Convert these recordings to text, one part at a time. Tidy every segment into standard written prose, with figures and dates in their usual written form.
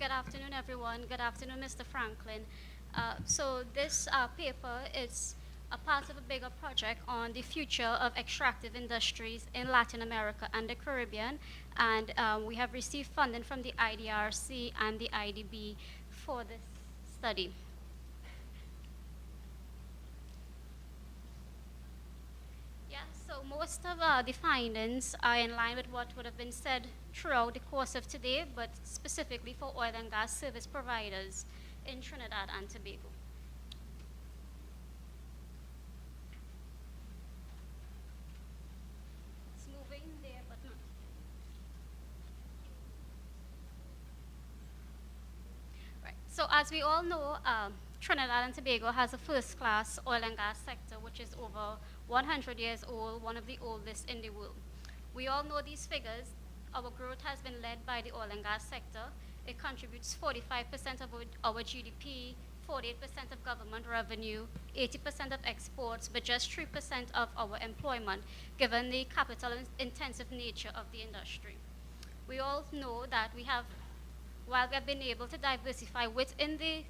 Good afternoon, everyone. Good afternoon, Mr. Franklin. So this paper is a part of a bigger project on the future of extractive industries in Latin America and the Caribbean. And we have received funding from the IDRC and the IDB for this study. Yeah, so most of the findings are in line with what would have been said throughout the course of today, but specifically for oil and gas service providers in Trinidad and Tobago. It's moving there, but not. Right. So as we all know, Trinidad and Tobago has a first-class oil and gas sector, which is over 100 years old, one of the oldest in the world. We all know these figures. Our growth has been led by the oil and gas sector. It contributes 45% of our GDP, 48% of government revenue, 80% of exports, but just 3% of our employment, given the capital-intensive nature of the industry. We all know that while we have been able to diversify within the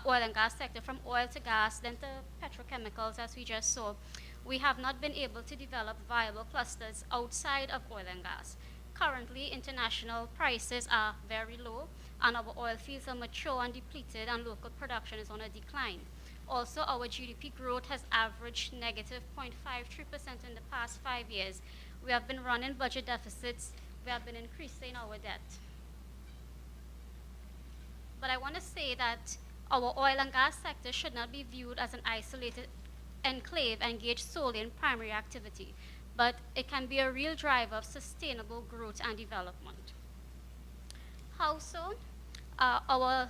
oil and gas sector from oil to gas, then to petrochemicals, as we just saw, we have not been able to develop viable clusters outside of oil and gas. Currently, international prices are very low, and our oil fields are mature and depleted, and local production is on a decline. Also, our GDP growth has averaged negative 0.53% in the past 5 years. We have been running budget deficits. We have been increasing our debt. But I want to say that our oil and gas sector should not be viewed as an isolated enclave engaged solely in primary activity, but it can be a real driver of sustainable growth and development. How so? Our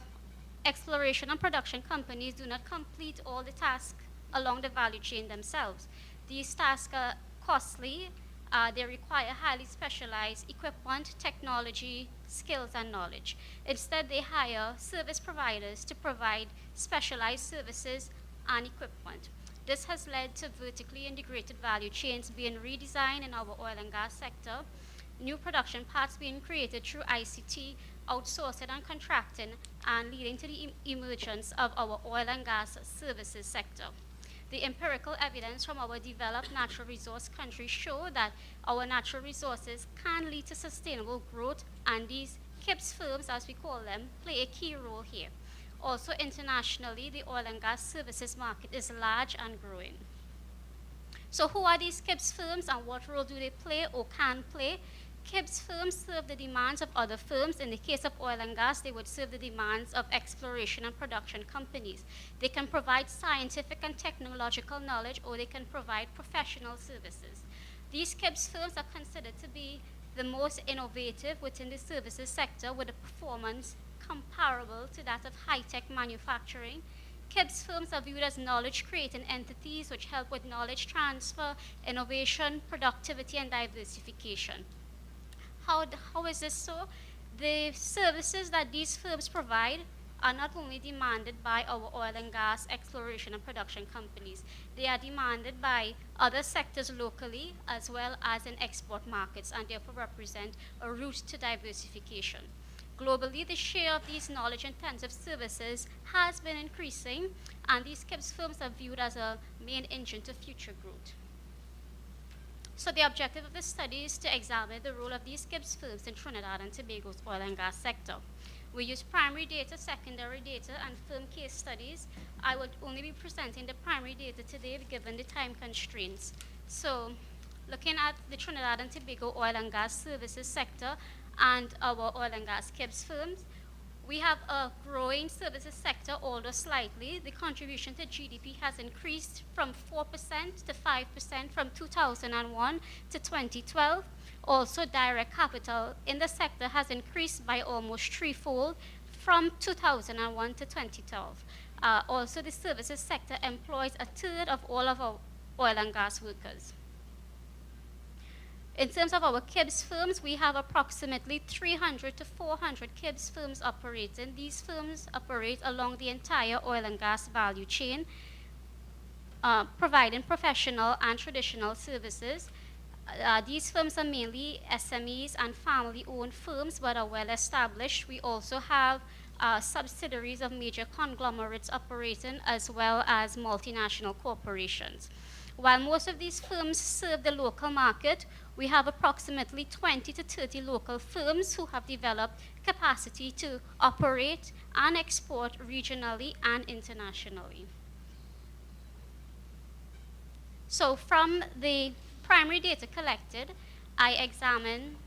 exploration and production companies do not complete all the tasks along the value chain themselves. These tasks are costly. They require highly specialized equipment, technology, skills, and knowledge. Instead, they hire service providers to provide specialized services and equipment. This has led to vertically integrated value chains being redesigned in our oil and gas sector, new production paths being created through ICT, outsourcing and contracting, and leading to the emergence of our oil and gas services sector. The empirical evidence from our developed natural resource countries show that our natural resources can lead to sustainable growth, and these KIPS firms, as we call them, play a key role here. Also, internationally, the oil and gas services market is large and growing. So who are these KIPS firms, and what role do they play or can play? KIPS firms serve the demands of other firms. In the case of oil and gas, they would serve the demands of exploration and production companies. They can provide scientific and technological knowledge, or they can provide professional services. These KIPS firms are considered to be the most innovative within the services sector, with a performance comparable to that of high-tech manufacturing. KIPS firms are viewed as knowledge-creating entities which help with knowledge transfer, innovation, productivity, and diversification. How is this so? The services that these firms provide are not only demanded by our oil and gas exploration and production companies, they are demanded by other sectors locally as well as in export markets, and therefore represent a route to diversification. Globally, the share of these knowledge-intensive services has been increasing, and these KIPS firms are viewed as a main engine to future growth. So the objective of this study is to examine the role of these KIPS firms in Trinidad and Tobago's oil and gas sector. We use primary data, secondary data, and firm case studies. I will only be presenting the primary data today given the time constraints. So looking at the Trinidad and Tobago oil and gas services sector and our oil and gas KIPS firms, we have a growing services sector, although slightly. The contribution to GDP has increased from 4% to 5% from 2001 to 2012. Also, direct capital in the sector has increased by almost threefold from 2001 to 2012. Also, the services sector employs a third of all of our oil and gas workers. In terms of our KIBS firms, we have approximately 300 to 400 KIBS firms operating. These firms operate along the entire oil and gas value chain, providing professional and traditional services. These firms are mainly SMEs and family-owned firms, but are well established. We also have subsidiaries of major conglomerates operating, as well as multinational corporations. While most of these firms serve the local market, we have approximately 20 to 30 local firms who have developed capacity to operate and export regionally and internationally. So from the primary data collected, I examine.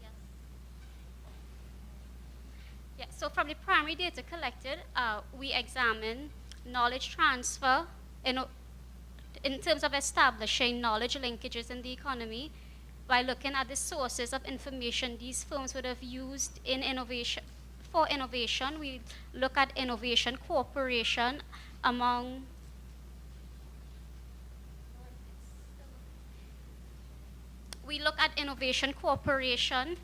Yes. Yeah, so from the primary data collected, we examine knowledge transfer in terms of establishing knowledge linkages in the economy by looking at the sources of information these firms would have used in innovation. For innovation, we look at innovation cooperation among. We look at innovation cooperation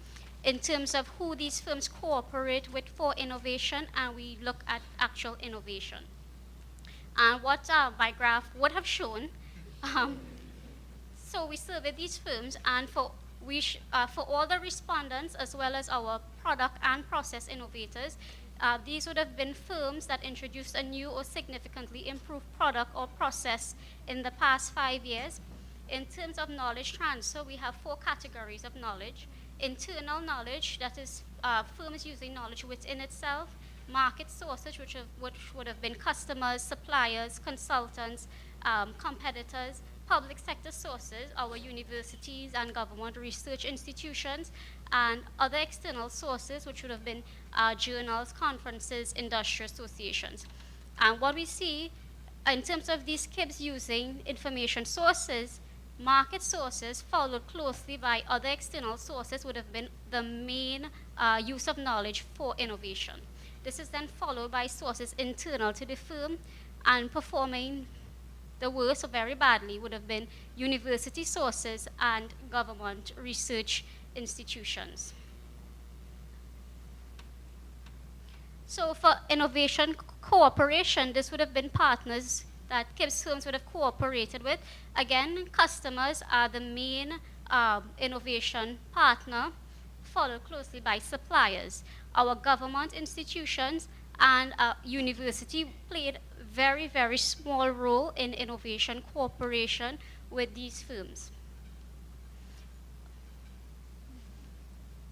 in terms of who these firms cooperate with for innovation, and we look at actual innovation. And what my graph would have shown, um, so we surveyed these firms, and for all the respondents, as well as our product and process innovators, these would have been firms that introduced a new or significantly improved product or process in the past 5 years. In terms of knowledge transfer, we have 4 categories of knowledge. Internal knowledge, that is firms using knowledge within itself. Market sources, which would have been customers, suppliers, consultants, competitors. Public sector sources, our universities and government research institutions. And other external sources, which would have been journals, conferences, industry associations. And what we see in terms of these KIBs using information sources, market sources followed closely by other external sources would have been the main use of knowledge for innovation. This is then followed by sources internal to the firm, and performing the worst or very badly would have been university sources and government research institutions. So for innovation cooperation, this would have been partners that KIBS firms would have cooperated with. Again, customers are the main innovation partner, followed closely by suppliers. Our government institutions and university played very, very small role in innovation cooperation with these firms.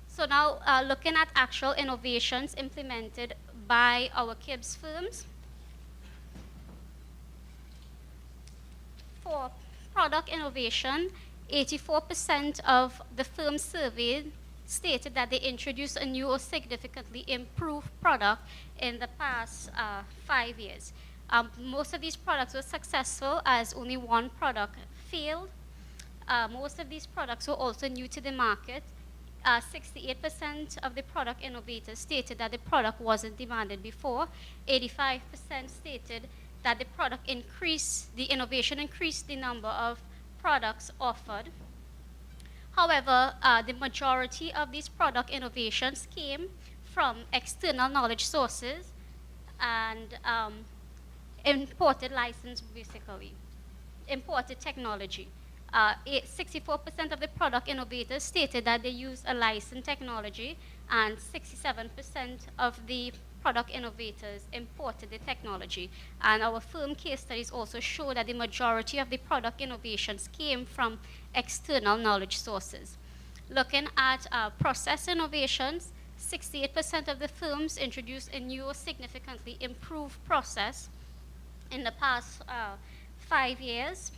So now looking at actual innovations implemented by our KIBS firms. For product innovation, 84% of the firms surveyed stated that they introduced a new or significantly improved product in the past 5 years. Most of these products were successful, as only one product failed. Most of these products were also new to the market. 68% of the product innovators stated that the product wasn't demanded before. 85% stated that the innovation increased the number of products offered. However, the majority of these product innovations came from external knowledge sources and imported license, basically, imported technology. 64% of the product innovators stated that they used a licensed technology, and 67% of the product innovators imported the technology. And our firm case studies also show that the majority of the product innovations came from external knowledge sources. Looking at process innovations, 68% of the firms introduced a new or significantly improved process in the past 5 years.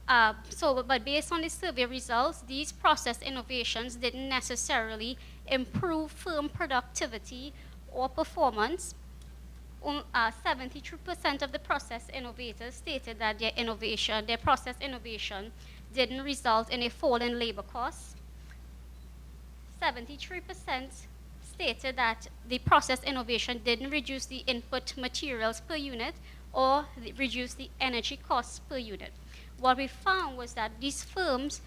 But based on the survey results, these process innovations didn't necessarily improve firm productivity or performance. 73% of the process innovators stated that their process innovation didn't result in a fall in labor costs. 73% stated that the process innovation didn't reduce the input materials per unit or reduce the energy costs per unit. What we found was that these firms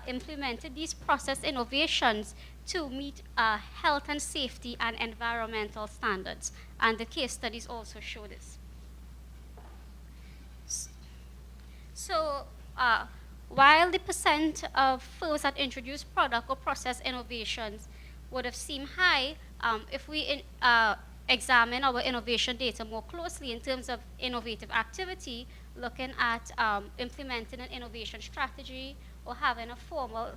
implemented these process innovations to meet health and safety and environmental standards. And the case studies also show this. So, uh, while the percent of firms that introduce product or process innovations would have seemed high, if we examine our innovation data more closely in terms of innovative activity, looking at implementing an innovation strategy or having a formal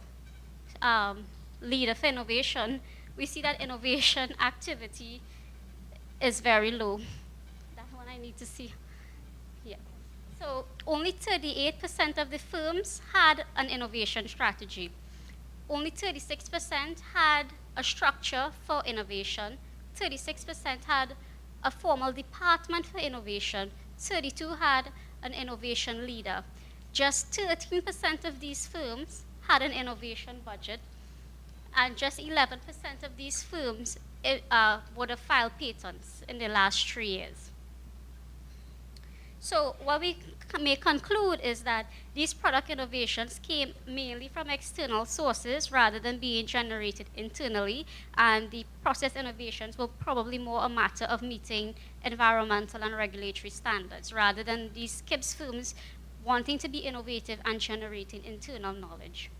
um, leader for innovation, we see that innovation activity is very low. That's one I need to see. Yeah. So only 38% of the firms had an innovation strategy. Only 36% had a structure for innovation. 36% had a formal department for innovation. 32 had an innovation leader. Just 13% of these firms had an innovation budget, and just 11% of these firms would have filed patents in the last 3 years. So what we may conclude is that these product innovations came mainly from external sources rather than being generated internally, and the process innovations were probably more a matter of meeting environmental and regulatory standards rather than these KIBS firms wanting to be innovative and generating internal knowledge.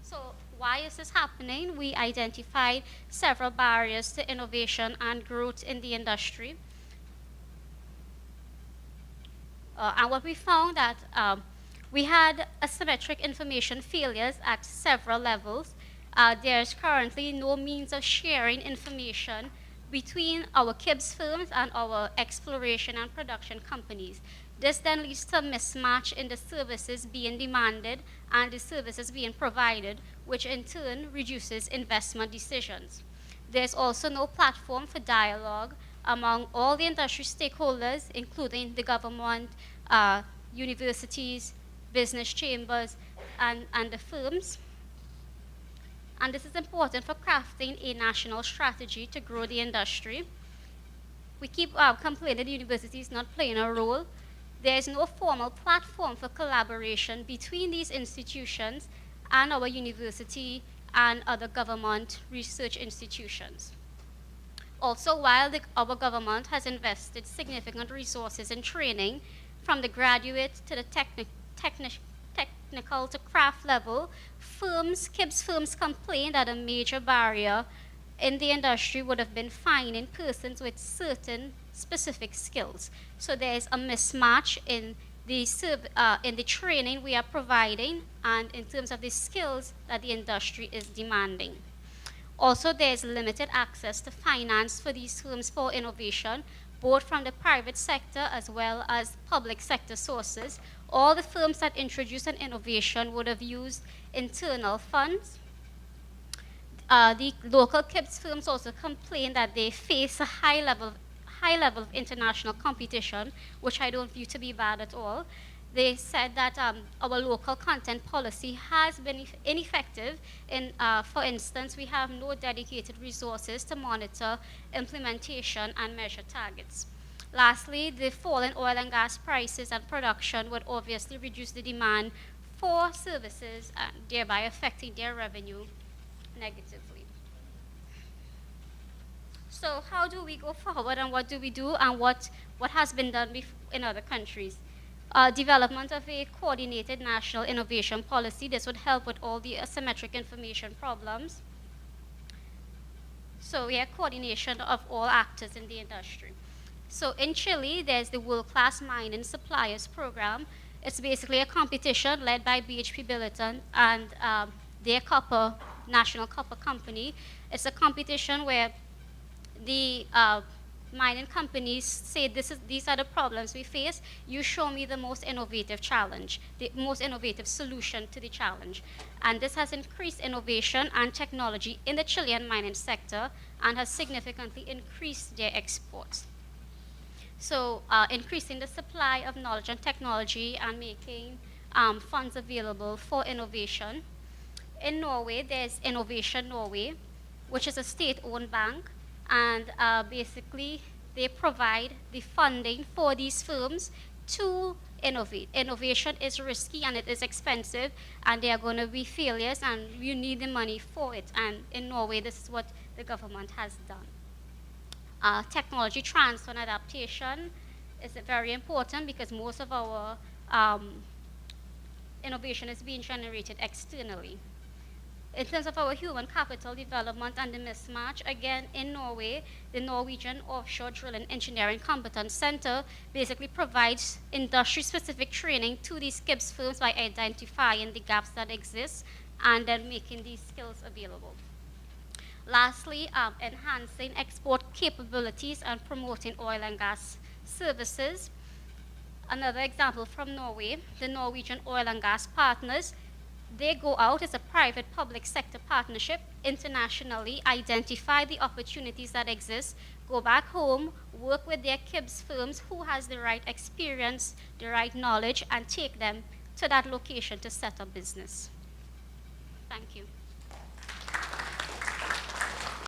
So why is this happening? We identified several barriers to innovation and growth in the industry. And what we found that we had asymmetric information failures at several levels. There's currently no means of sharing information between our KIBS firms and our exploration and production companies. This then leads to a mismatch in the services being demanded and the services being provided, which in turn reduces investment decisions. There's also no platform for dialogue among all the industry stakeholders, including the government, universities, business chambers, and the firms. And this is important for crafting a national strategy to grow the industry. We keep complaining the university is not playing a role. There is no formal platform for collaboration between these institutions and our university and other government research institutions. Also, while our government has invested significant resources in training from the graduate to the technical to craft level, KIBS firms complain that a major barrier in the industry would have been finding persons with certain specific skills. So there is a mismatch in the training we are providing and in terms of the skills that the industry is demanding. Also, there's limited access to finance for these firms for innovation, both from the private sector as well as public sector sources. All the firms that introduced an innovation would have used internal funds. The local KIBS firms also complain that they face a high level of international competition, which I don't view to be bad at all. They said that our local content policy has been ineffective. For instance, we have no dedicated resources to monitor implementation and measure targets. Lastly, the fall in oil and gas prices and production would obviously reduce the demand for services, thereby affecting their revenue negatively. So how do we go forward, and what do we do, and what has been done in other countries? Development of a coordinated national innovation policy. This would help with all the asymmetric information problems. So we have coordination of all actors in the industry. So in Chile, there's the World Class Mining Suppliers Program. It's basically a competition led by BHP Billiton and their national copper company. It's a competition where the mining companies say these are the problems we face. You show me the most innovative challenge, the most innovative solution to the challenge. And this has increased innovation and technology in the Chilean mining sector and has significantly increased their exports. So increasing the supply of knowledge and technology and making funds available for innovation. In Norway, there's Innovation Norway, which is a state-owned bank, and basically they provide the funding for these firms to innovate. Innovation is risky and it is expensive, and there are going to be failures, and you need the money for it. And in Norway, this is what the government has done. Technology transfer and adaptation. is very important because most of our um, innovation is being generated externally. In terms of our human capital development and the mismatch, again, in Norway, the Norwegian Offshore Drilling Engineering Competence Center basically provides industry-specific training to these KIBS firms by identifying the gaps that exist and then making these skills available. Lastly, enhancing export capabilities and promoting oil and gas services. Another example from Norway, the Norwegian Oil and Gas Partners, they go out as a private public sector partnership internationally, identify the opportunities that exist, go back home, work with their KIBS firms who has the right experience, the right knowledge, and take them to that location to set up business. Thank you.